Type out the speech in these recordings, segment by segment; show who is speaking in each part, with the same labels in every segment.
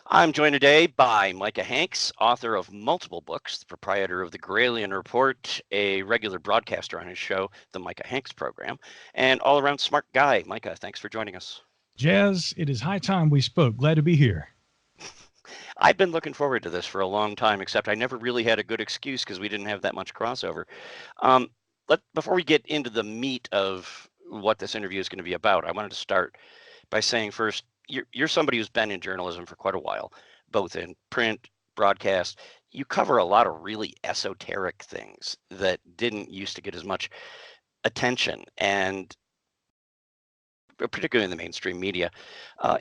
Speaker 1: I'm joined today by Micah Hanks, author of multiple books, the proprietor of the Gralien Report, a regular broadcaster on his show, the Micah Hanks Program, and all-around smart guy. Micah, thanks for joining us.
Speaker 2: Jazz, it is high time we spoke. Glad to be here.
Speaker 1: I've been looking forward to this for a long time, except I never really had a good excuse because we didn't have that much crossover. Um, Before we get into the meat of what this interview is going to be about, I wanted to start by saying first, you're somebody who's been in journalism for quite a while, both in print, broadcast. You cover a lot of really esoteric things that didn't used to get as much attention, and particularly in the mainstream media,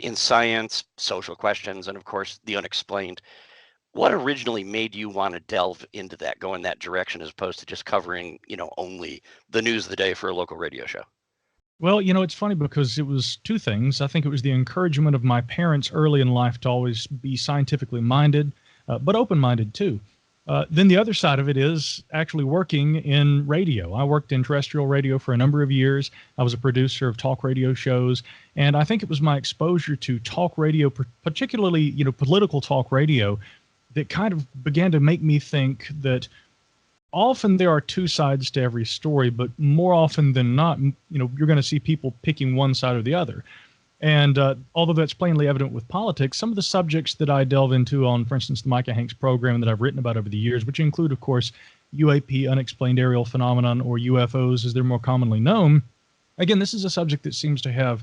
Speaker 1: in science, social questions, and of course, the unexplained. What originally made you want to delve into that, go in that direction, as opposed to just covering, only the news of the day for a local radio show?
Speaker 2: Well, it's funny because it was two things. I think it was the encouragement of my parents early in life to always be scientifically minded, but open-minded too. Then the other side of it is actually working in radio. I worked in terrestrial radio for a number of years. I was a producer of talk radio shows, and I think it was my exposure to talk radio, particularly, political talk radio, that kind of began to make me think that often there are two sides to every story, but more often than not, you're going to see people picking one side or the other. And although that's plainly evident with politics, some of the subjects that I delve into on, for instance, the Micah Hanks program that I've written about over the years, which include, of course, UAP, unexplained aerial phenomenon, or UFOs as they're more commonly known. Again, this is a subject that seems to have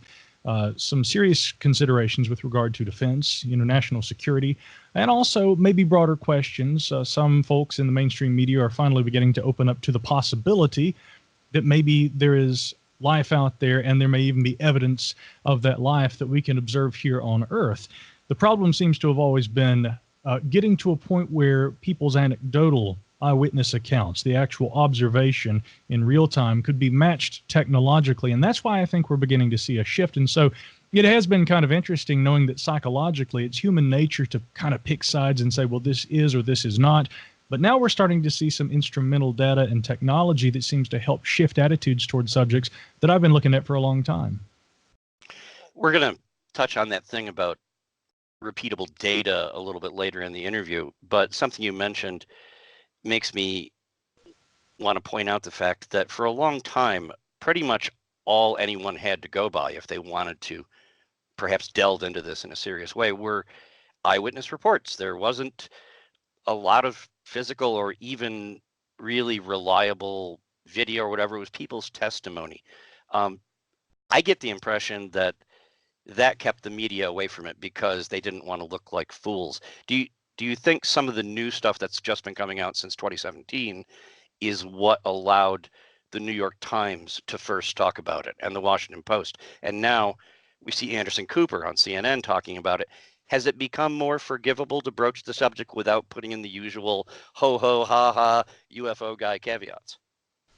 Speaker 2: some serious considerations with regard to defense, national security, and also maybe broader questions. Some folks in the mainstream media are finally beginning to open up to the possibility that maybe there is life out there, and there may even be evidence of that life that we can observe here on Earth. The problem seems to have always been getting to a point where people's anecdotal eyewitness accounts, the actual observation in real time, could be matched technologically. And that's why I think we're beginning to see a shift. And so it has been kind of interesting knowing that psychologically it's human nature to kind of pick sides and say, well, this is or this is not. But now we're starting to see some instrumental data and technology that seems to help shift attitudes towards subjects that I've been looking at for a long time.
Speaker 1: We're going to touch on that thing about repeatable data a little bit later in the interview, but something you mentioned makes me want to point out the fact that for a long time, pretty much all anyone had to go by if they wanted to perhaps delve into this in a serious way were eyewitness reports. There wasn't a lot of physical or even really reliable video or whatever. It was people's testimony. I get the impression that kept the media away from it because they didn't want to look like fools. Do you think some of the new stuff that's just been coming out since 2017 is what allowed the New York Times to first talk about it, and the Washington Post? And now we see Anderson Cooper on CNN talking about it. Has it become more forgivable to broach the subject without putting in the usual ho ho ha ha UFO guy caveats?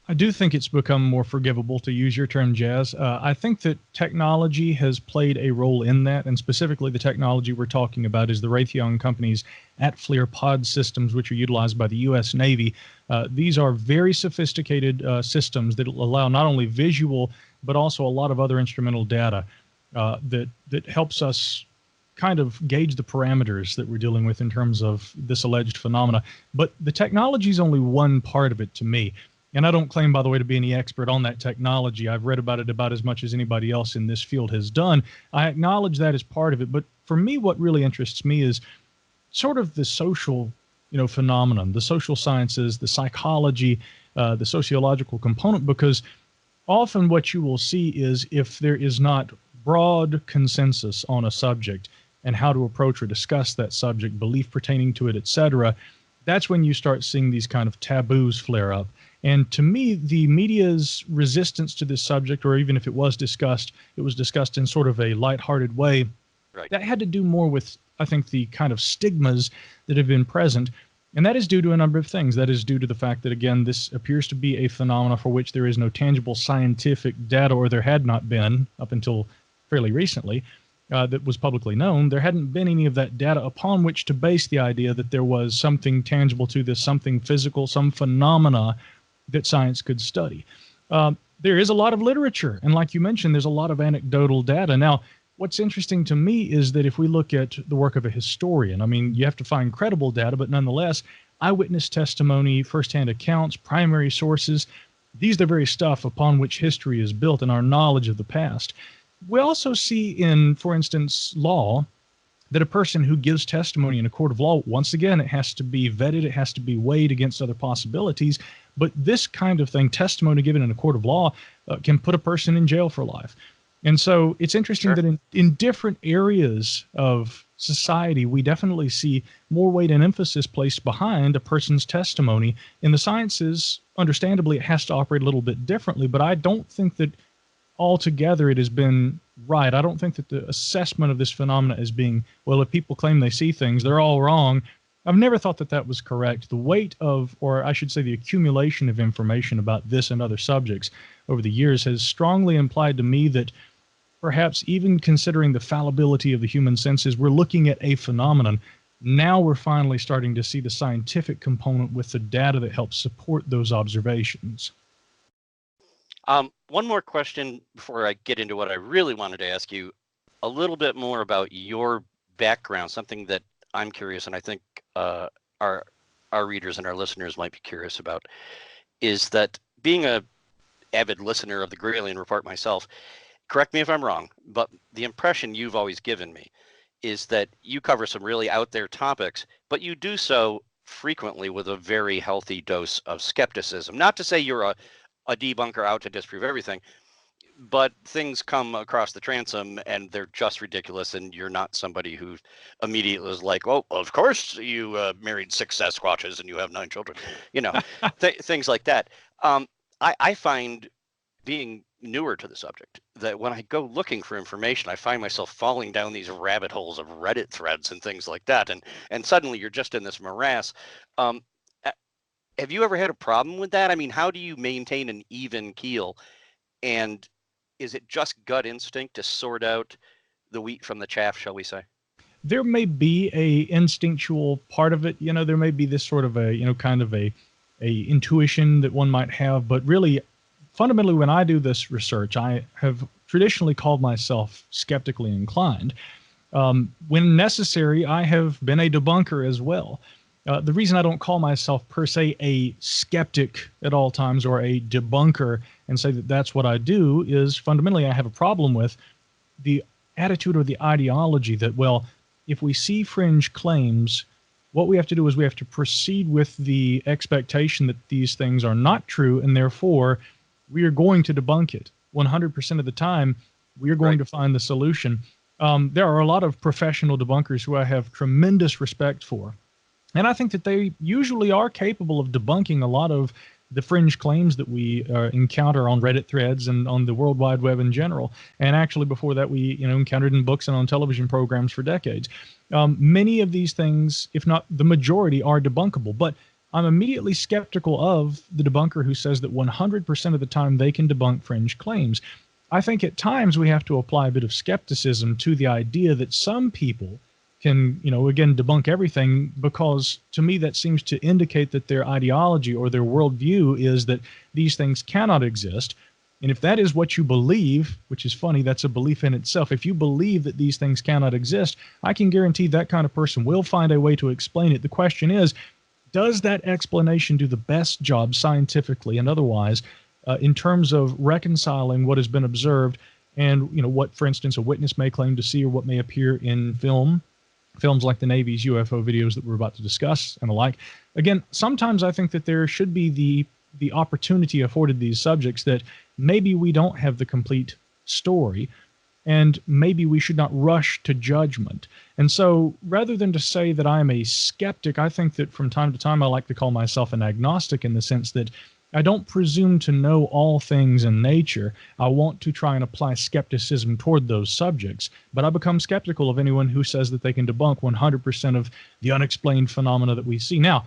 Speaker 2: I do think it's become more forgivable, to use your term, Jazz. I think that technology has played a role in that, and specifically the technology we're talking about is the Raytheon Company's at-FLIR pod systems, which are utilized by the U.S. Navy. These are very sophisticated systems that allow not only visual, but also a lot of other instrumental data that helps us kind of gauge the parameters that we're dealing with in terms of this alleged phenomena. But the technology is only one part of it to me. And I don't claim, by the way, to be any expert on that technology. I've read about it about as much as anybody else in this field has done. I acknowledge that as part of it. But for me, what really interests me is sort of the social, phenomenon, the social sciences, the psychology, the sociological component, because often what you will see is if there is not broad consensus on a subject and how to approach or discuss that subject, belief pertaining to it, etc., that's when you start seeing these kind of taboos flare up. And to me, the media's resistance to this subject, or even if it was discussed in sort of a lighthearted way.
Speaker 1: Right.
Speaker 2: That had to do more with, I think, the kind of stigmas that have been present. And that is due to a number of things. That is due to the fact that, again, this appears to be a phenomena for which there is no tangible scientific data, or there had not been up until fairly recently, that was publicly known. There hadn't been any of that data upon which to base the idea that there was something tangible to this, something physical, some phenomena that science could study. There is a lot of literature, and like you mentioned, there's a lot of anecdotal data. Now, what's interesting to me is that if we look at the work of a historian, I mean, you have to find credible data, but nonetheless, eyewitness testimony, firsthand accounts, primary sources, these are the very stuff upon which history is built and our knowledge of the past. We also see in, for instance, law, that a person who gives testimony in a court of law, once again, it has to be vetted, it has to be weighed against other possibilities. But this kind of thing, testimony given in a court of law, can put a person in jail for life. And so it's interesting that in different areas of society, we definitely see more weight and emphasis placed behind a person's testimony. In the sciences, understandably, it has to operate a little bit differently, but I don't think that altogether it has been right. I don't think that the assessment of this phenomena as being, well, if people claim they see things, they're all wrong. I've never thought that that was correct. The weight of, or I should say the accumulation of information about this and other subjects over the years has strongly implied to me that perhaps even considering the fallibility of the human senses, we're looking at a phenomenon. Now we're finally starting to see the scientific component with the data that helps support those observations.
Speaker 1: One more question before I get into what I really wanted to ask you, a little bit more about your background, something that I'm curious and I think our readers and our listeners might be curious about, is that being a avid listener of the Gralien Report myself, correct me if I'm wrong, but the impression you've always given me is that you cover some really out there topics, but you do so frequently with a very healthy dose of skepticism. Not to say you're a debunker out to disprove everything, but things come across the transom and they're just ridiculous, and you're not somebody who immediately is like, oh, of course you married 6 Sasquatches and you have 9 children, you know, things like that. I find, being newer to the subject, that when I go looking for information, I find myself falling down these rabbit holes of Reddit threads and things like that, and suddenly you're just in this morass. Have you ever had a problem with that? I mean, how do you maintain an even keel? And is it just gut instinct to sort out the wheat from the chaff, shall we say?
Speaker 2: There may be a instinctual part of it. You know, there may be this sort of a, you know, kind of a intuition that one might have. But really, fundamentally, when I do this research, I have traditionally called myself skeptically inclined. When necessary, I have been a debunker as well. The reason I don't call myself per se a skeptic at all times or a debunker and say that that's what I do is fundamentally I have a problem with the attitude or the ideology that, well, if we see fringe claims, what we have to do is we have to proceed with the expectation that these things are not true, and therefore we are going to debunk it. 100% of the time, we are going to find the solution. There are a lot of professional debunkers who I have tremendous respect for. And I think that they usually are capable of debunking a lot of the fringe claims that we encounter on Reddit threads and on the World Wide Web in general. And actually before that, we encountered in books and on television programs for decades. Many of these things, if not the majority, are debunkable. But I'm immediately skeptical of the debunker who says that 100% of the time they can debunk fringe claims. I think at times we have to apply a bit of skepticism to the idea that some people can, again, debunk everything, because to me that seems to indicate that their ideology or their worldview is that these things cannot exist. And if that is what you believe, which is funny, that's a belief in itself. If you believe that these things cannot exist, I can guarantee that kind of person will find a way to explain it. The question is, does that explanation do the best job scientifically and otherwise in terms of reconciling what has been observed and, what, for instance, a witness may claim to see or what may appear in films like the Navy's UFO videos that we're about to discuss and the like. Again, sometimes I think that there should be the opportunity afforded these subjects that maybe we don't have the complete story, and maybe we should not rush to judgment. And so rather than to say that I'm a skeptic, I think that from time to time I like to call myself an agnostic, in the sense that I don't presume to know all things in nature. I want to try and apply skepticism toward those subjects, but I become skeptical of anyone who says that they can debunk 100% of the unexplained phenomena that we see. Now,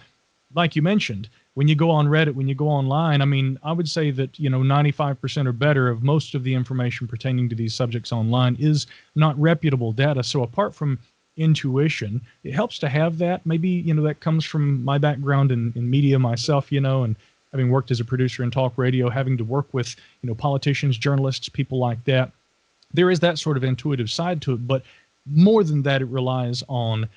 Speaker 2: like you mentioned, when you go on Reddit, when you go online, I mean, I would say that, 95% or better of most of the information pertaining to these subjects online is not reputable data. So apart from intuition, it helps to have that. Maybe, that comes from my background in media myself, and having worked as a producer in talk radio, having to work with, politicians, journalists, people like that. there is that sort of intuitive side to it, but more than that, it relies on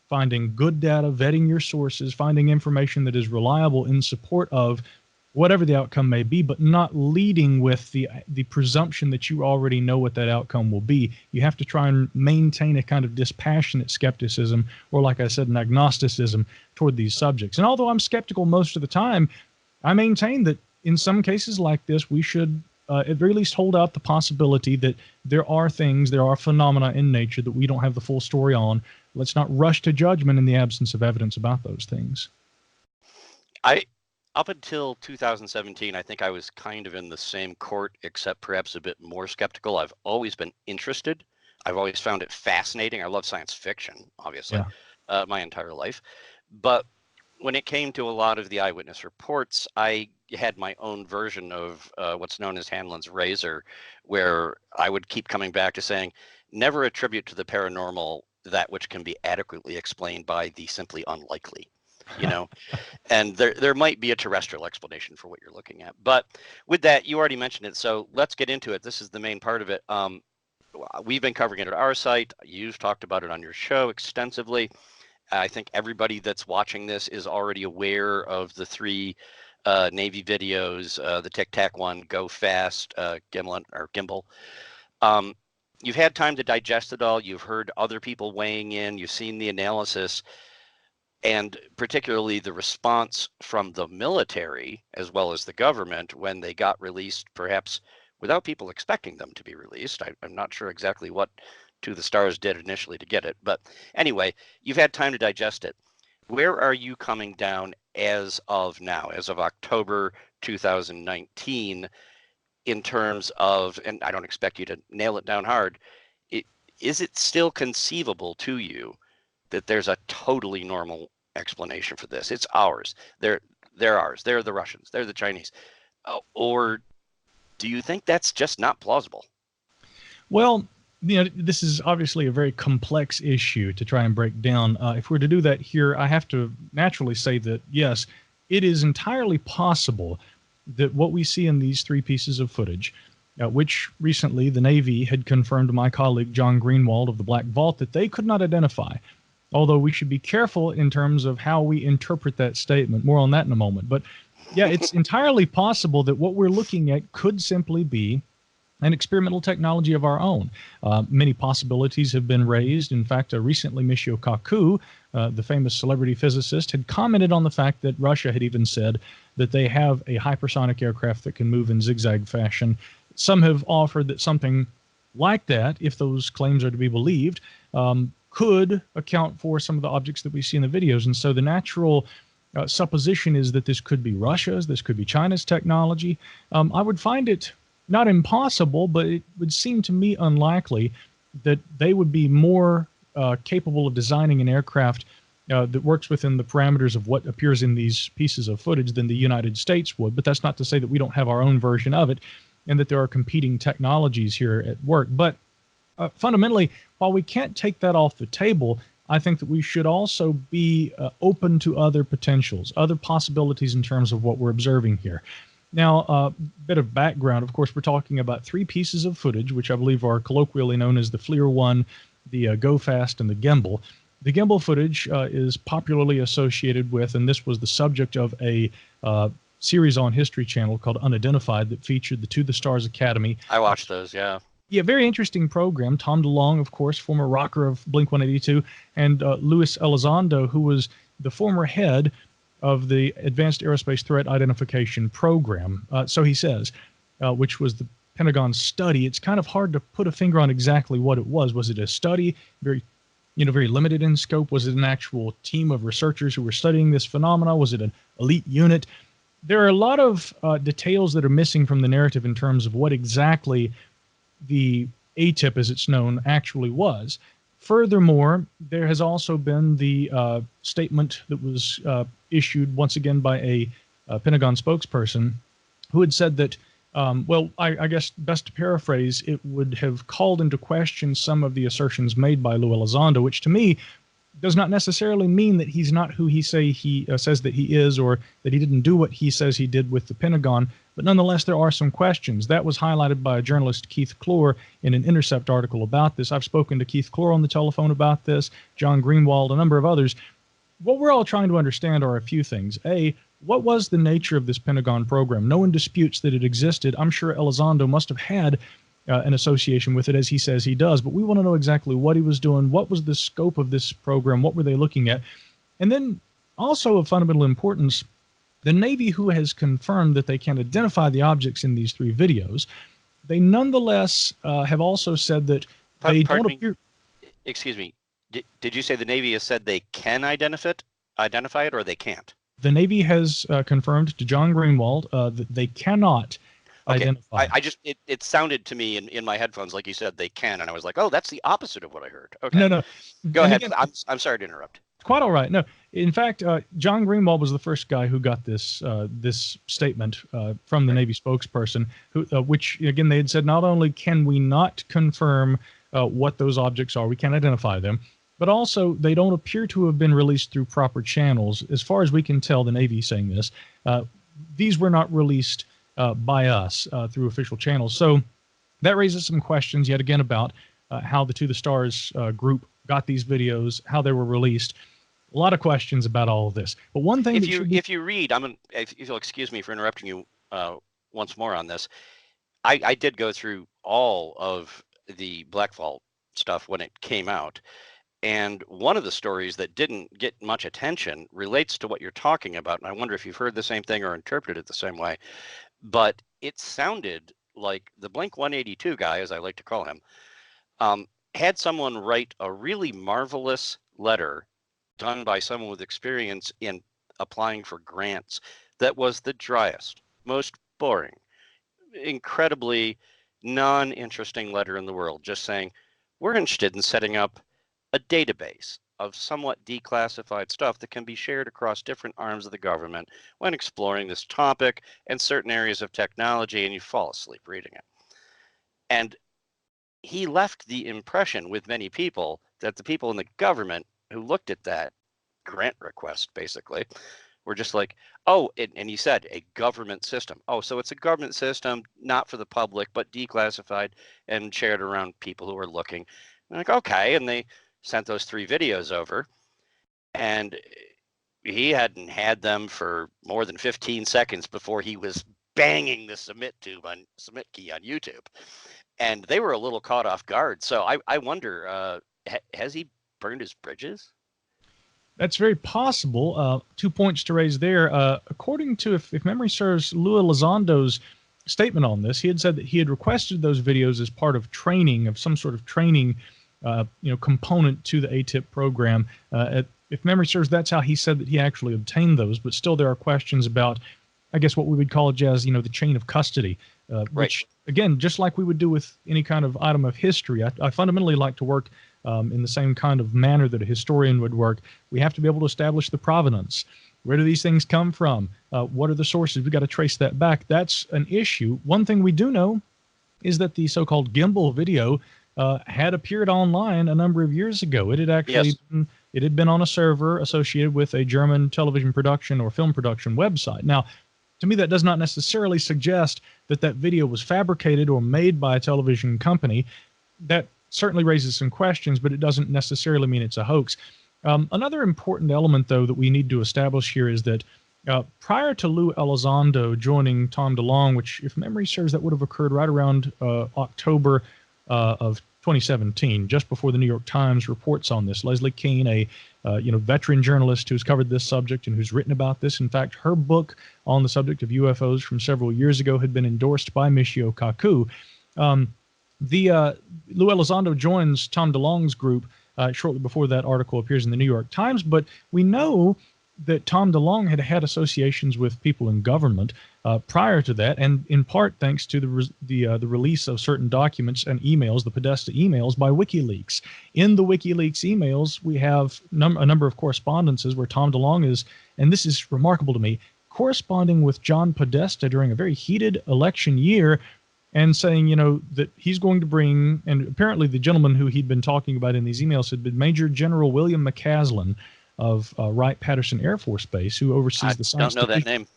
Speaker 2: finding good data, vetting your sources, finding information that is reliable in support of whatever the outcome may be, but not leading with the presumption that you already know what that outcome will be. You have to try and maintain a kind of dispassionate skepticism, or like I said, an agnosticism toward these subjects. And although I'm skeptical most of the time, I maintain that in some cases like this, we should at very least hold out the possibility that there are things, there are phenomena in nature that we don't have the full story on. Let's not rush to judgment in the absence of evidence about those things.
Speaker 1: Up until 2017, I think I was kind of in the same court, except perhaps a bit more skeptical. I've always been interested. I've always found it fascinating. I love science fiction, obviously, my entire life. But when it came to a lot of the eyewitness reports, I had my own version of what's known as Hanlon's razor, where I would keep coming back to saying, never attribute to the paranormal that which can be adequately explained by the simply unlikely. You know, and there might be a terrestrial explanation for what you're looking at. But with that, you already mentioned it, so let's get into it. This is the main part of it. We've been covering it at our site. You've talked about it on your show extensively. I think everybody that's watching this is already aware of the three Navy videos, the Tic Tac one, Go Fast, Gimbal. You've had time to digest it all. You've heard other people weighing in. You've seen the analysis. And particularly the response from the military as well as the government when they got released, perhaps without people expecting them to be released. I'm not sure exactly what To the Stars did initially to get it. But anyway, you've had time to digest it. Where are you coming down as of now, as of October 2019, in terms of, and I don't expect you to nail it down hard, is it still conceivable to you that there's a totally normal explanation for this? It's ours. They're ours. They're the Russians. They're the Chinese. Or do you think that's just not plausible?
Speaker 2: Well, this is obviously a very complex issue to try and break down. If we're to do that here, I have to naturally say that, yes, it is entirely possible that what we see in these three pieces of footage, which recently the Navy had confirmed to my colleague John Greenwald of the Black Vault that they could not identify, although we should be careful in terms of how we interpret that statement. More on that in a moment. But yeah, it's entirely possible that what we're looking at could simply be an experimental technology of our own. Many possibilities have been raised. In fact, recently Michio Kaku, the famous celebrity physicist, had commented on the fact that Russia had even said that they have a hypersonic aircraft that can move in zigzag fashion. Some have offered that something like that, if those claims are to be believed, could account for some of the objects that we see in the videos. And so the natural supposition is that this could be Russia's, this could be China's technology. I would find it not impossible, but it would seem to me unlikely that they would be more capable of designing an aircraft that works within the parameters of what appears in these pieces of footage than the United States would. But that's not to say that we don't have our own version of it and that there are competing technologies here at work. But fundamentally, while we can't take that off the table, I think that we should also be open to other potentials, other possibilities in terms of what we're observing here. Now, a bit of background. Of course, we're talking about three pieces of footage, which I believe are colloquially known as the FLIR 1, the Go Fast, and the Gimbal. The Gimbal footage is popularly associated with, and this was the subject of a series on History Channel called Unidentified that featured the To the Stars Academy.
Speaker 1: I watched those, yeah.
Speaker 2: Yeah, very interesting program. Tom DeLonge, of course, former rocker of Blink-182, and Luis Elizondo, who was the former head of the Advanced Aerospace Threat Identification Program. So he says, which was the Pentagon's study. It's kind of hard to put a finger on exactly what it was. Was it a study, very limited in scope? Was it an actual team of researchers who were studying this phenomena? Was it an elite unit? There are a lot of details that are missing from the narrative in terms of what exactly the ATIP, as it's known, actually was. Furthermore, there has also been the statement that was issued once again by a Pentagon spokesperson who had said that, well, I guess best to paraphrase, it would have called into question some of the assertions made by Lou Elizondo, which to me does not necessarily mean that he's not who he says that he is, or that he didn't do what he says he did with the Pentagon. But nonetheless, there are some questions. That was highlighted by journalist Keith Clore in an Intercept article about this. I've spoken to Keith Clore on the telephone about this, John Greenwald, a number of others. What we're all trying to understand are a few things. A, what was the nature of this Pentagon program? No one disputes that it existed. I'm sure Elizondo must have had an association with it, as he says he does, but we want to know exactly what he was doing, what was the scope of this program, what were they looking at? And then also of fundamental importance, the Navy, who has confirmed that they can identify the objects in these 3 videos, they nonetheless have also said that they don't appear...
Speaker 1: Excuse me. Did you say the Navy has said they can identify it, or they can't?
Speaker 2: The Navy has confirmed to John Greenwald that they cannot identify.
Speaker 1: It sounded to me in my headphones like you said they can, and I was like, oh, that's the opposite of what I heard. Okay.
Speaker 2: No.
Speaker 1: Go ahead. Again, I'm sorry to interrupt.
Speaker 2: Quite all right. No, in fact, John Greenwald was the first guy who got this statement from the Navy spokesperson, which again they had said not only can we not confirm what those objects are, we can't identify them, but also they don't appear to have been released through proper channels. As far as we can tell, the Navy saying this, these were not released by us through official channels. So that raises some questions yet again about how the To the Stars group got these videos, how they were released. A lot of questions about all of this. But one thing,
Speaker 1: if you read, if you'll excuse me for interrupting you once more on this, I did go through all of the Black Vault stuff when it came out. And one of the stories that didn't get much attention relates to what you're talking about. And I wonder if you've heard the same thing or interpreted it the same way. But it sounded like the Blink 182 guy, as I like to call him, had someone write a really marvelous letter done by someone with experience in applying for grants that was the driest, most boring, incredibly non-interesting letter in the world, just saying, we're interested in setting up a database of somewhat declassified stuff that can be shared across different arms of the government when exploring this topic and certain areas of technology, and you fall asleep reading it. And he left the impression with many people that the people in the government who looked at that grant request basically were just like, oh, and he said a government system. Oh, so it's a government system, not for the public, but declassified and shared around people who are looking. And like, okay, and they sent those 3 videos over, and he hadn't had them for more than 15 seconds before he was banging the submit key on YouTube, and they were a little caught off guard. So I wonder, has he burned his bridges?
Speaker 2: That's very possible. 2 points to raise there. According to, if memory serves, Lou Elizondo's statement on this, he had said that he had requested those videos as part of training, of some sort of training component to the ATIP program. If memory serves, that's how he said that he actually obtained those. But still, there are questions about, I guess, what we would call, as the chain of custody, which, again, just like we would do with any kind of item of history, I fundamentally like to work in the same kind of manner that a historian would work. We have to be able to establish the provenance. Where do these things come from? What are the sources? We've got to trace that back. That's an issue. One thing we do know is that the so-called gimbal video had appeared online a number of years ago. It had actually it had been on a server associated with a German television production or film production website. Now, to me, that does not necessarily suggest that that video was fabricated or made by a television company. That certainly raises some questions, but it doesn't necessarily mean it's a hoax. Another important element, though, that we need to establish here is that prior to Lou Elizondo joining Tom DeLonge, which, if memory serves, that would have occurred right around October of 2017, just before the New York Times reports on this. Leslie Kean, a veteran journalist who's covered this subject and who's written about this. In fact, her book on the subject of UFOs from several years ago had been endorsed by Michio Kaku. Lou Elizondo joins Tom DeLonge's group shortly before that article appears in the New York Times, but we know that Tom DeLonge had had associations with people in government prior to that, and in part thanks to the release of certain documents and emails, the Podesta emails, by WikiLeaks. In the WikiLeaks emails, we have a number of correspondences where Tom DeLonge is, and this is remarkable to me, corresponding with John Podesta during a very heated election year, and saying, that he's going to bring, and apparently the gentleman who he'd been talking about in these emails had been Major General William McCaslin of Wright-Patterson Air Force Base, who oversees the science
Speaker 1: division. I don't know
Speaker 2: division.
Speaker 1: that name.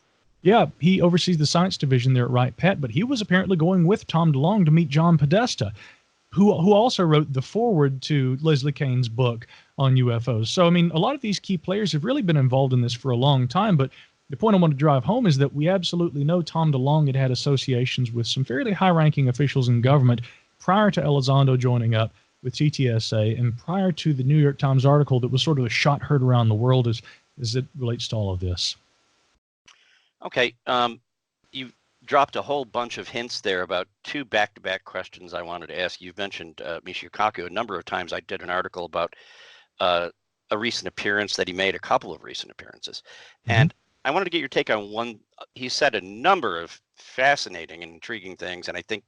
Speaker 2: Yeah, he oversees the science division there at Wright-Pat, but he was apparently going with Tom DeLonge to meet John Podesta, who also wrote the foreword to Leslie Kean's book on UFOs. So, I mean, a lot of these key players have really been involved in this for a long time, but the point I want to drive home is that we absolutely know Tom DeLonge had had associations with some fairly high-ranking officials in government prior to Elizondo joining up with TTSA and prior to the New York Times article that was sort of a shot heard around the world as it relates to all of this.
Speaker 1: Okay, you dropped a whole bunch of hints there about two back-to-back questions I wanted to ask. You've mentioned Michio Kaku a number of times. I did an article about a recent appearance that he made, a couple of recent appearances. Mm-hmm. And I wanted to get your take on one. He said a number of fascinating and intriguing things, and I think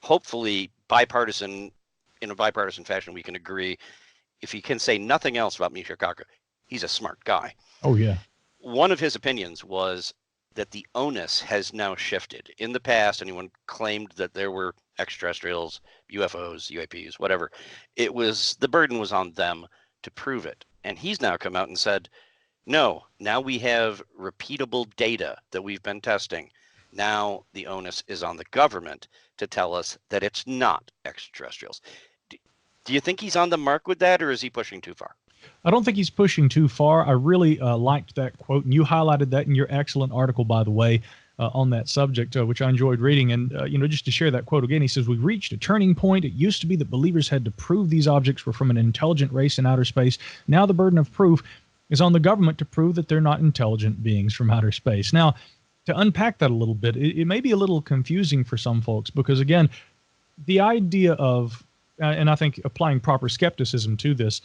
Speaker 1: hopefully in a bipartisan fashion, we can agree. If you can say nothing else about Michio Kaku, he's a smart guy.
Speaker 2: Oh, yeah.
Speaker 1: One of his opinions was that the onus has now shifted. In the past, anyone claimed that there were extraterrestrials, UFOs, UAPs, whatever. The burden was on them to prove it. And he's now come out and said, no, now we have repeatable data that we've been testing. Now the onus is on the government to tell us that it's not extraterrestrials. Do you think he's on the mark with that, or is he pushing too far?
Speaker 2: I don't think he's pushing too far. I really liked that quote, and you highlighted that in your excellent article, by the way, on that subject, which I enjoyed reading. And, just to share that quote again, he says, "We've reached a turning point. It used to be that believers had to prove these objects were from an intelligent race in outer space. Now the burden of proof is on the government to prove that they're not intelligent beings from outer space." Now, to unpack that a little bit, it may be a little confusing for some folks because, again, the idea of, and I think applying proper skepticism to this,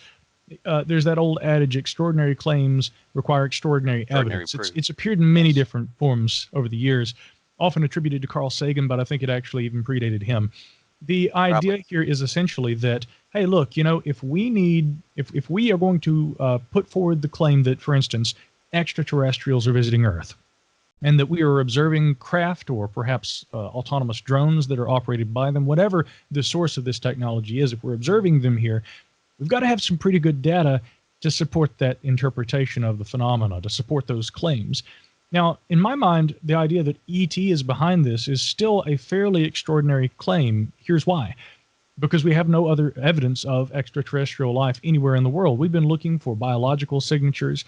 Speaker 2: there's that old adage, extraordinary claims require extraordinary evidence. It's appeared in many different forms over the years, often attributed to Carl Sagan, but I think it actually even predated him. The idea here is essentially that, hey, look, if we are going to put forward the claim that, for instance, extraterrestrials are visiting Earth, and that we are observing craft or perhaps autonomous drones that are operated by them, whatever the source of this technology is, if we're observing them here, we've got to have some pretty good data to support that interpretation of the phenomena, to support those claims. Now, in my mind, the idea that ET is behind this is still a fairly extraordinary claim. Here's why. Because we have no other evidence of extraterrestrial life anywhere in the world. We've been looking for biological signatures,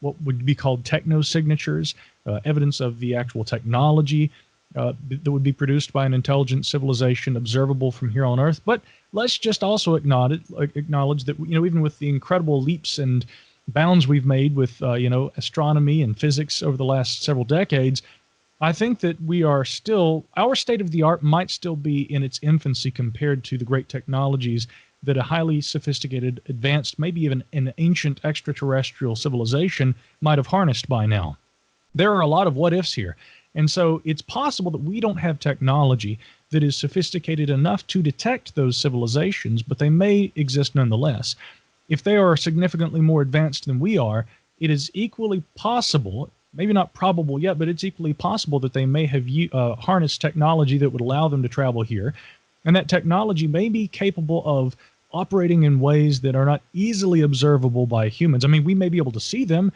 Speaker 2: what would be called technosignatures, evidence of the actual technology that would be produced by an intelligent civilization observable from here on Earth. But let's just also acknowledge that, even with the incredible leaps and bounds we've made with, astronomy and physics over the last several decades, I think that we are still, our state of the art might still be in its infancy compared to the great technologies that a highly sophisticated, advanced, maybe even an ancient extraterrestrial civilization might have harnessed by now. There are a lot of what ifs here. And so it's possible that we don't have technology that is sophisticated enough to detect those civilizations, but they may exist nonetheless. If they are significantly more advanced than we are, it is equally possible, maybe not probable yet, but it's equally possible that they may have harnessed technology that would allow them to travel here. And that technology may be capable of operating in ways that are not easily observable by humans. I mean, we may be able to see them,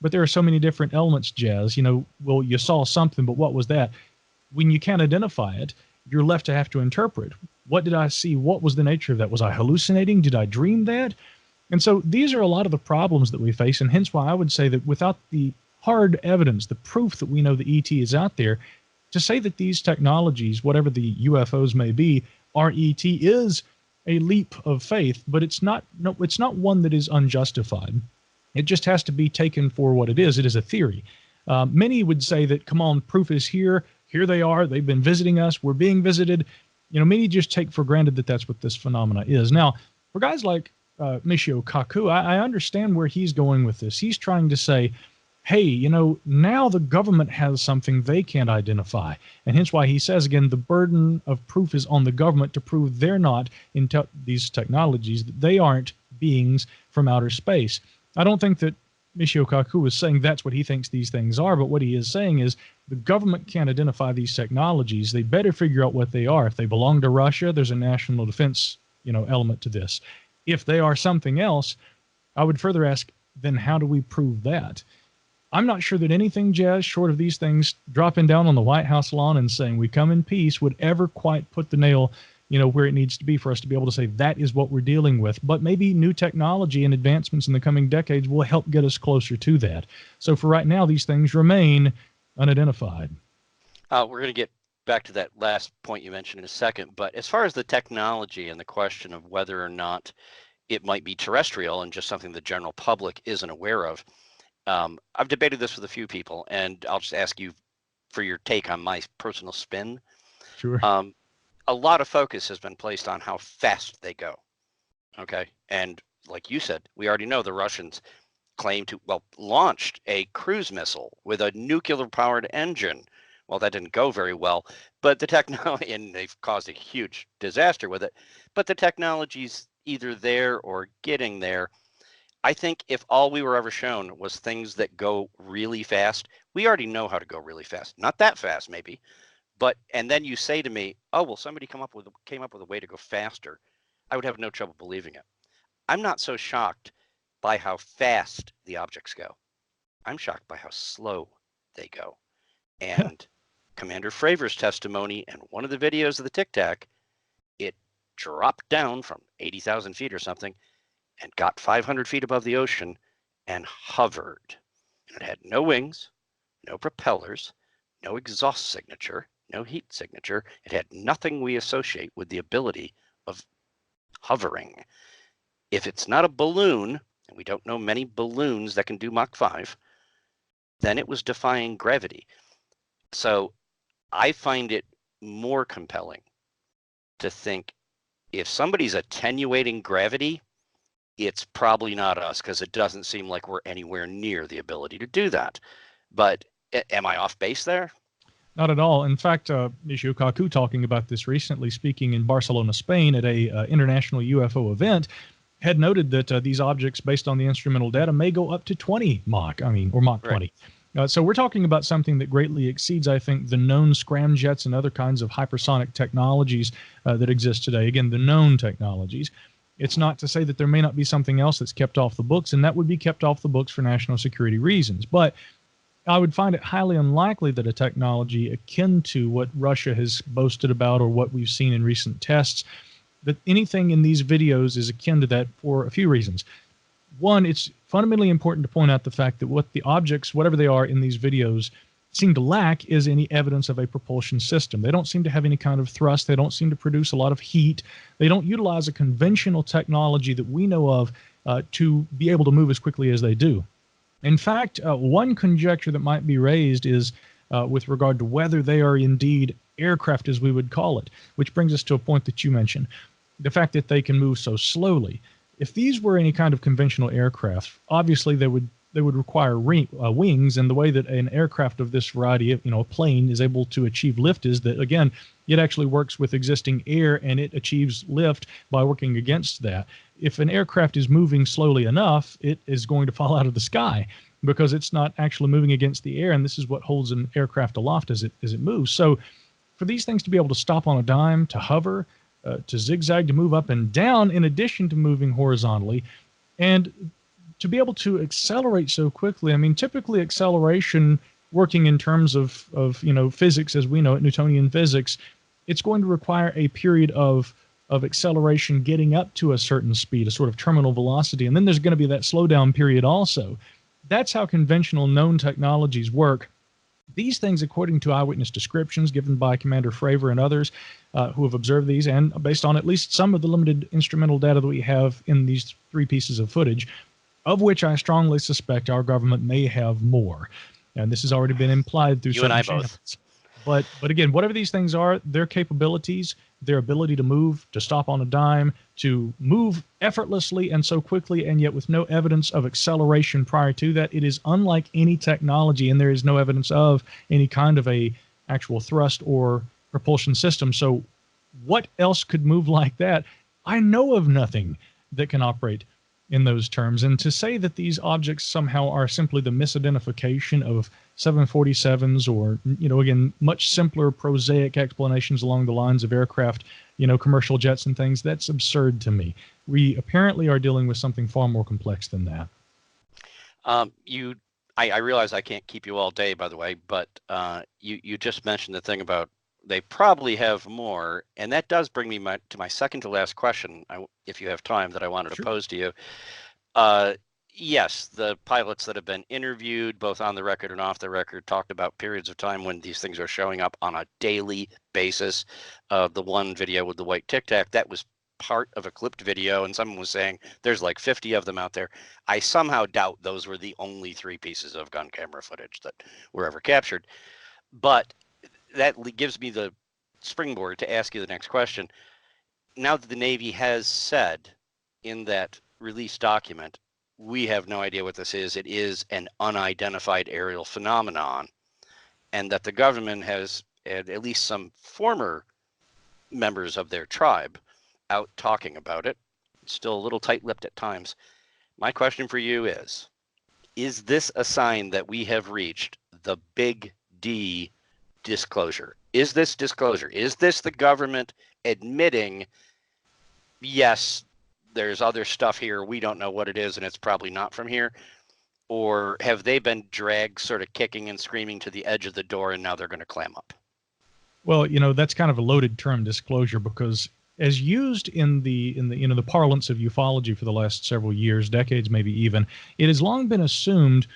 Speaker 2: but there are so many different elements, Jazz. Well, you saw something, but what was that? When you can't identify it, you're left to have to interpret. What did I see? What was the nature of that? Was I hallucinating? Did I dream that? And so these are a lot of the problems that we face, and hence why I would say that without the hard evidence, the proof that we know the ET is out there, to say that these technologies, whatever the UFOs may be, are ET is a leap of faith, but it's not one that is unjustified. It just has to be taken for what it is. It is a theory. Many would say that, come on, proof is here. Here they are. They've been visiting us. We're being visited. Many just take for granted that that's what this phenomena is. Now, for guys like Michio Kaku, I understand where he's going with this. He's trying to say, hey, now the government has something they can't identify. And hence why he says, again, the burden of proof is on the government to prove they're not these technologies, that they aren't beings from outer space. I don't think that Michio Kaku was saying that's what he thinks these things are, but what he is saying is the government can't identify these technologies. They better figure out what they are. If they belong to Russia, there's a national defense, element to this. If they are something else, I would further ask, then how do we prove that? I'm not sure that anything, Jazz, short of these things dropping down on the White House lawn and saying we come in peace, would ever quite put the nail, where it needs to be for us to be able to say that is what we're dealing with. But maybe new technology and advancements in the coming decades will help get us closer to that. So for right now, these things remain unidentified.
Speaker 1: We're going to get back to that last point you mentioned in a second. But as far as the technology and the question of whether or not it might be terrestrial and just something the general public isn't aware of, I've debated this with a few people, and I'll just ask you for your take on my personal spin.
Speaker 2: Sure.
Speaker 1: A lot of focus has been placed on how fast they go. Okay. And like you said, we already know the Russians claim to, launched a cruise missile with a nuclear powered engine. Well, that didn't go very well, but the technology, and they've caused a huge disaster with it, but the technology's either there or getting there. I think if all we were ever shown was things that go really fast, we already know how to go really fast. Not that fast, maybe, but and then you say to me, "Oh, well, somebody came up with a way to go faster." I would have no trouble believing it. I'm not so shocked by how fast the objects go. I'm shocked by how slow they go. And Commander Fravor's testimony and one of the videos of the Tic Tac, it dropped down from 80,000 feet or something and got 500 feet above the ocean and hovered. And it had no wings, no propellers, no exhaust signature, no heat signature. It had nothing we associate with the ability of hovering. If it's not a balloon, and we don't know many balloons that can do Mach 5, then it was defying gravity. So I find it more compelling to think if somebody's attenuating gravity, it's probably not us, because it doesn't seem like we're anywhere near the ability to do that. But am I off base there?
Speaker 2: Not at all. In fact, Michio Kaku talking about this recently, speaking in Barcelona, Spain, at a international UFO event, had noted that these objects, based on the instrumental data, may go up to 20 Mach, or Mach 20. Right. So we're talking about something that greatly exceeds, I think, the known scramjets and other kinds of hypersonic technologies that exist today. Again, the known technologies. It's not to say that there may not be something else that's kept off the books, and that would be kept off the books for national security reasons. But I would find it highly unlikely that a technology akin to what Russia has boasted about or what we've seen in recent tests, that anything in these videos is akin to that for a few reasons. One, it's fundamentally important to point out the fact that what the objects, whatever they are in these videos, seem to lack is any evidence of a propulsion system. They don't seem to have any kind of thrust. They don't seem to produce a lot of heat. They don't utilize a conventional technology that we know of to be able to move as quickly as they do. In fact, one conjecture that might be raised is with regard to whether they are indeed aircraft, as we would call it, which brings us to a point that you mentioned, the fact that they can move so slowly. If these were any kind of conventional aircraft, obviously they would require wings, and the way that an aircraft of this variety, a plane, is able to achieve lift is that, again, it actually works with existing air, and it achieves lift by working against that. If an aircraft is moving slowly enough, it is going to fall out of the sky because it's not actually moving against the air, and this is what holds an aircraft aloft as it moves. So for these things to be able to stop on a dime, to hover, to zigzag, to move up and down, in addition to moving horizontally, and to be able to accelerate so quickly. Typically acceleration, working in terms of physics as we know it, Newtonian physics, it's going to require a period of acceleration getting up to a certain speed, a sort of terminal velocity, and then there's going to be that slowdown period also. That's how conventional known technologies work. These things, according to eyewitness descriptions given by Commander Fravor and others who have observed these, and based on at least some of the limited instrumental data that we have in these 3 pieces of footage, of which I strongly suspect our government may have more. And this has already been implied through certain channels. But again, whatever these things are, their capabilities, their ability to move, to stop on a dime, to move effortlessly and so quickly, and yet with no evidence of acceleration prior to that, it is unlike any technology, and there is no evidence of any kind of a actual thrust or propulsion system. So what else could move like that? I know of nothing that can operate in those terms. And to say that these objects somehow are simply the misidentification of 747s or, again, much simpler prosaic explanations along the lines of aircraft, commercial jets and things, that's absurd to me. We apparently are dealing with something far more complex than that.
Speaker 1: I realize I can't keep you all day, by the way, but you just mentioned the thing about they probably have more, and that does bring me to my second to last question, if you have time, that I wanted to pose to you. Yes, the pilots that have been interviewed, both on the record and off the record, talked about periods of time when these things are showing up on a daily basis. The one video with the white Tic Tac, that was part of a clipped video, and someone was saying there's like 50 of them out there. I somehow doubt those were the only 3 pieces of gun camera footage that were ever captured. But that gives me the springboard to ask you the next question. Now that the Navy has said in that release document, we have no idea what this is, it is an unidentified aerial phenomenon, and that the government has had at least some former members of their tribe out talking about it, still a little tight-lipped at times. My question for you is this a sign that we have reached the big D disclosure? Is this disclosure? Is this the government admitting, yes, there's other stuff here, we don't know what it is, and it's probably not from here? Or have they been dragged sort of kicking and screaming to the edge of the door, and now they're going to clam up?
Speaker 2: Well, that's kind of a loaded term, disclosure, because as used in the the parlance of ufology for the last several years, decades maybe even, it has long been assumed,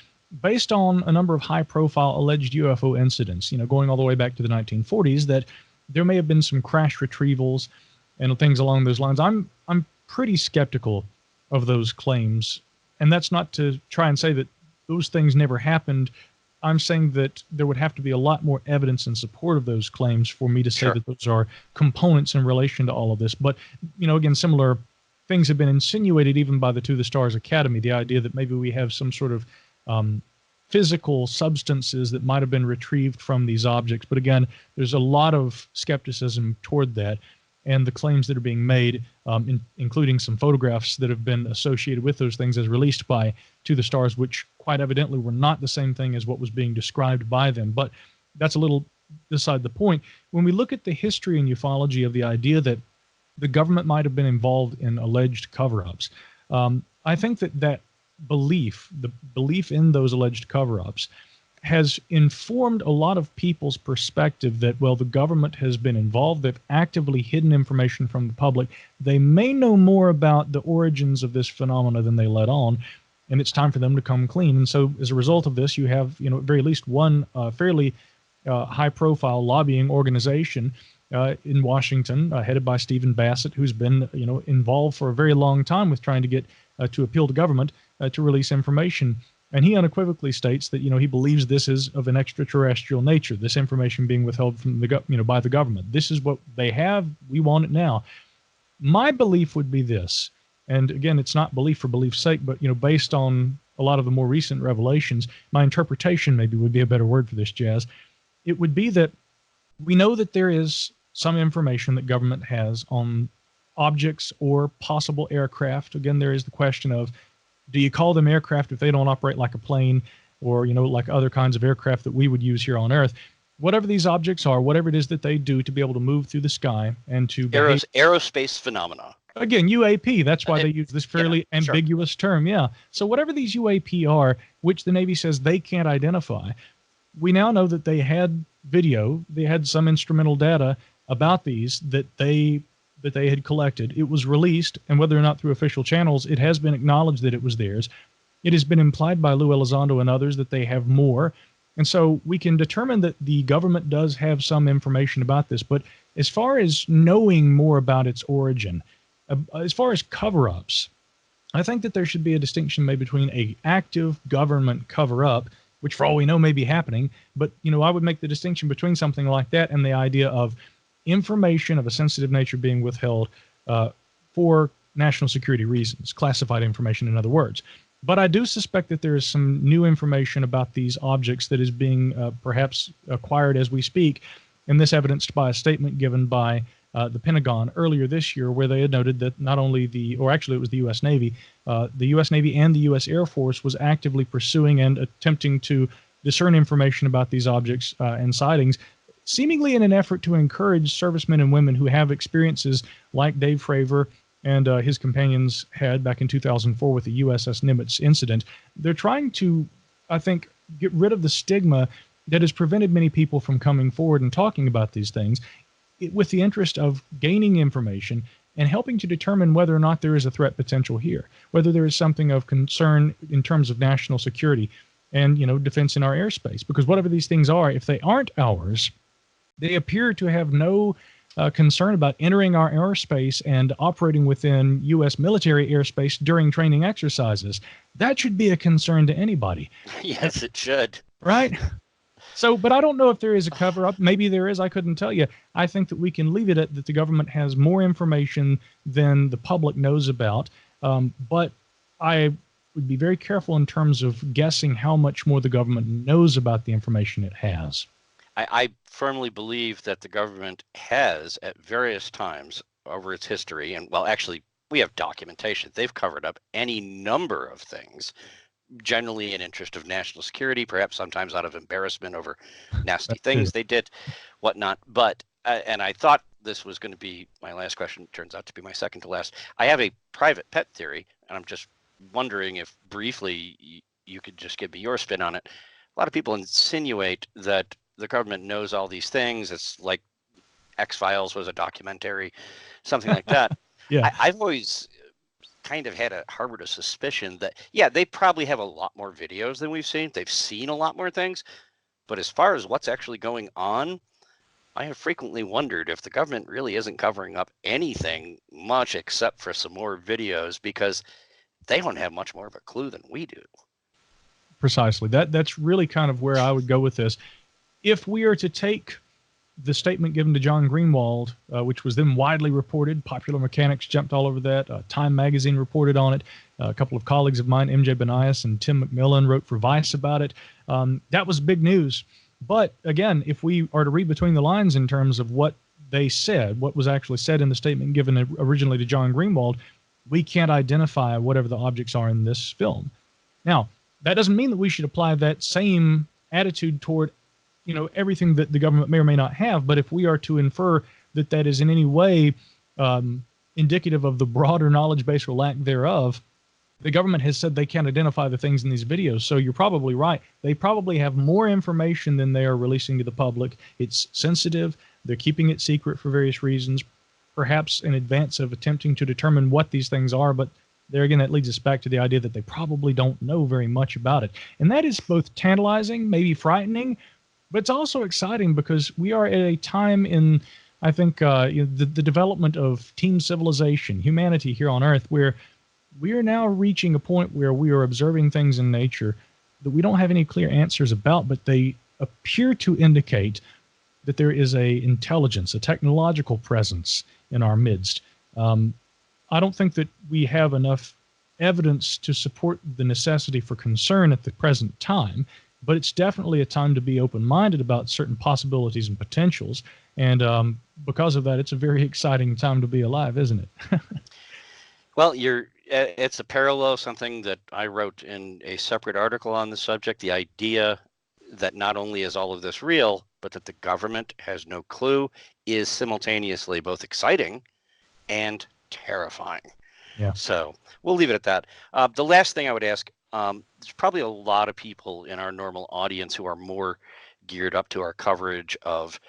Speaker 2: based on a number of high-profile alleged UFO incidents, going all the way back to the 1940s, that there may have been some crash retrievals and things along those lines. I'm pretty skeptical of those claims, and that's not to try and say that those things never happened. I'm saying that there would have to be a lot more evidence in support of those claims for me to say that those are components in relation to all of this. But, again, similar things have been insinuated even by the To the Stars Academy, the idea that maybe we have some sort of physical substances that might have been retrieved from these objects. But again, there's a lot of skepticism toward that. And the claims that are being made, including some photographs that have been associated with those things as released by To the Stars, which quite evidently were not the same thing as what was being described by them. But that's a little beside the point. When we look at the history in ufology of the idea that the government might have been involved in alleged cover-ups, I think that belief, the belief in those alleged cover-ups, has informed a lot of people's perspective that, well, the government has been involved. They've actively hidden information from the public. They may know more about the origins of this phenomena than they let on, and it's time for them to come clean. And so as a result of this, you have, at very least one fairly high-profile lobbying organization in Washington, headed by Stephen Bassett, who's been, involved for a very long time with trying to get to appeal to government to release information. And he unequivocally states that, he believes this is of an extraterrestrial nature, this information being withheld from by the government. This is what they have. We want it now. My belief would be this, and again, it's not belief for belief's sake, but, based on a lot of the more recent revelations, my interpretation maybe would be a better word for this, Jazz. It would be that we know that there is some information that government has on objects or possible aircraft. Again, there is the question of, do you call them aircraft if they don't operate like a plane or, like other kinds of aircraft that we would use here on Earth? Whatever these objects are, whatever it is that they do to be able to move through the sky and to
Speaker 1: aerospace phenomena.
Speaker 2: Again, UAP, that's why they use this fairly ambiguous term. Yeah. So whatever these UAP are, which the Navy says they can't identify, we now know that they had video, they had some instrumental data about these that they had collected. It was released, and whether or not through official channels, it has been acknowledged that it was theirs. It has been implied by Lou Elizondo and others that they have more. And so we can determine that the government does have some information about this. But as far as knowing more about its origin, as far as cover-ups, I think that there should be a distinction made between an active government cover-up, which for all we know may be happening, but I would make the distinction between something like that and the idea of information of a sensitive nature being withheld for national security reasons, classified information, in other words. But I do suspect that there is some new information about these objects that is being perhaps acquired as we speak, and this evidenced by a statement given by the Pentagon earlier this year, where they had noted that not only it was the U.S. Navy, and the U.S. Air Force was actively pursuing and attempting to discern information about these objects and sightings, seemingly in an effort to encourage servicemen and women who have experiences like Dave Fravor and his companions had back in 2004 with the USS Nimitz incident. They're trying to, I think, get rid of the stigma that has prevented many people from coming forward and talking about these things, with the interest of gaining information and helping to determine whether or not there is a threat potential here, whether there is something of concern in terms of national security and, defense in our airspace. Because whatever these things are, if they aren't ours, they appear to have no concern about entering our airspace and operating within U.S. military airspace during training exercises. That should be a concern to anybody.
Speaker 1: Yes, it should.
Speaker 2: Right? So, but I don't know if there is a cover-up. Maybe there is. I couldn't tell you. I think that we can leave it at that the government has more information than the public knows about. But I would be very careful in terms of guessing how much more the government knows about the information it has.
Speaker 1: I firmly believe that the government has, at various times over its history, and well, actually, we have documentation. They've covered up any number of things, generally in interest of national security, perhaps sometimes out of embarrassment over nasty things they did, whatnot. But, and I thought this was going to be my last question, turns out to be my second to last. I have a private pet theory, and I'm just wondering if briefly you could just give me your spin on it. A lot of people insinuate that the government knows all these things. It's like X-Files was a documentary, something like that.
Speaker 2: Yeah.
Speaker 1: I've always kind of harbored a suspicion that, they probably have a lot more videos than we've seen. They've seen a lot more things. But as far as what's actually going on, I have frequently wondered if the government really isn't covering up anything much except for some more videos, because they don't have much more of a clue than we do.
Speaker 2: Precisely. That's really kind of where I would go with this. If we are to take the statement given to John Greenwald, which was then widely reported, Popular Mechanics jumped all over that, Time Magazine reported on it, a couple of colleagues of mine, MJ Banias and Tim McMillan, wrote for Vice about it. That was big news. But again, if we are to read between the lines in terms of what they said, what was actually said in the statement given originally to John Greenwald, we can't identify whatever the objects are in this film. Now, that doesn't mean that we should apply that same attitude toward everything that the government may or may not have. But if we are to infer that that is in any way indicative of the broader knowledge base or lack thereof, the government has said they can't identify the things in these videos. So you're probably right. They probably have more information than they are releasing to the public. It's sensitive. They're keeping it secret for various reasons, perhaps in advance of attempting to determine what these things are. But there again, that leads us back to the idea that they probably don't know very much about it. And that is both tantalizing, maybe frightening, but it's also exciting because we are at a time in, I think, the development of team civilization, humanity here on Earth, where we are now reaching a point where we are observing things in nature that we don't have any clear answers about, but they appear to indicate that there is a intelligence, a technological presence in our midst. I don't think that we have enough evidence to support the necessity for concern at the present time, but it's definitely a time to be open-minded about certain possibilities and potentials. And because of that, it's a very exciting time to be alive, isn't it?
Speaker 1: Well, it's a parallel, something that I wrote in a separate article on the subject, the idea that not only is all of this real, but that the government has no clue, is simultaneously both exciting and terrifying.
Speaker 2: Yeah.
Speaker 1: So we'll leave it at that. The last thing I would ask, there's probably a lot of people in our normal audience who are more geared up to our coverage of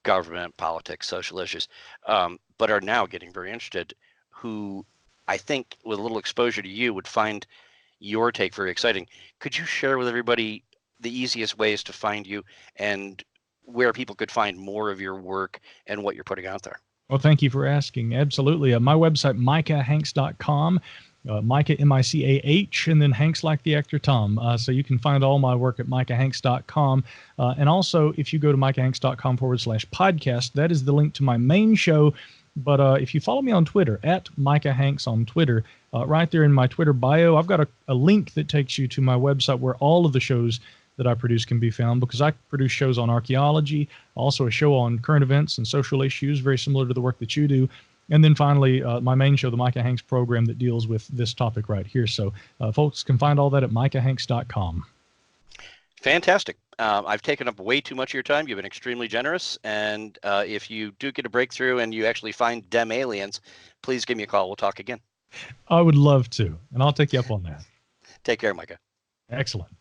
Speaker 1: government, politics, social issues, but are now getting very interested, who I think with a little exposure to you would find your take very exciting. Could you share with everybody the easiest ways to find you and where people could find more of your work and what you're putting out there?
Speaker 2: Well, thank you for asking. Absolutely. My website, micahhanks.com. Micah, M-I-C-A-H, and then Hanks like the actor Tom. So you can find all my work at micahhanks.com. And also, if you go to micahhanks.com/podcast, that is the link to my main show. But if you follow me on Twitter, at Micah Hanks on Twitter, right there in my Twitter bio, I've got a link that takes you to my website where all of the shows that I produce can be found, because I produce shows on archaeology, also a show on current events and social issues, very similar to the work that you do. And then finally, my main show, the Micah Hanks program, that deals with this topic right here. So folks can find all that at micahhanks.com.
Speaker 1: Fantastic. I've taken up way too much of your time. You've been extremely generous. And if you do get a breakthrough and you actually find dem aliens, please give me a call. We'll talk again.
Speaker 2: I would love to, and I'll take you up on that.
Speaker 1: Take care, Micah.
Speaker 2: Excellent.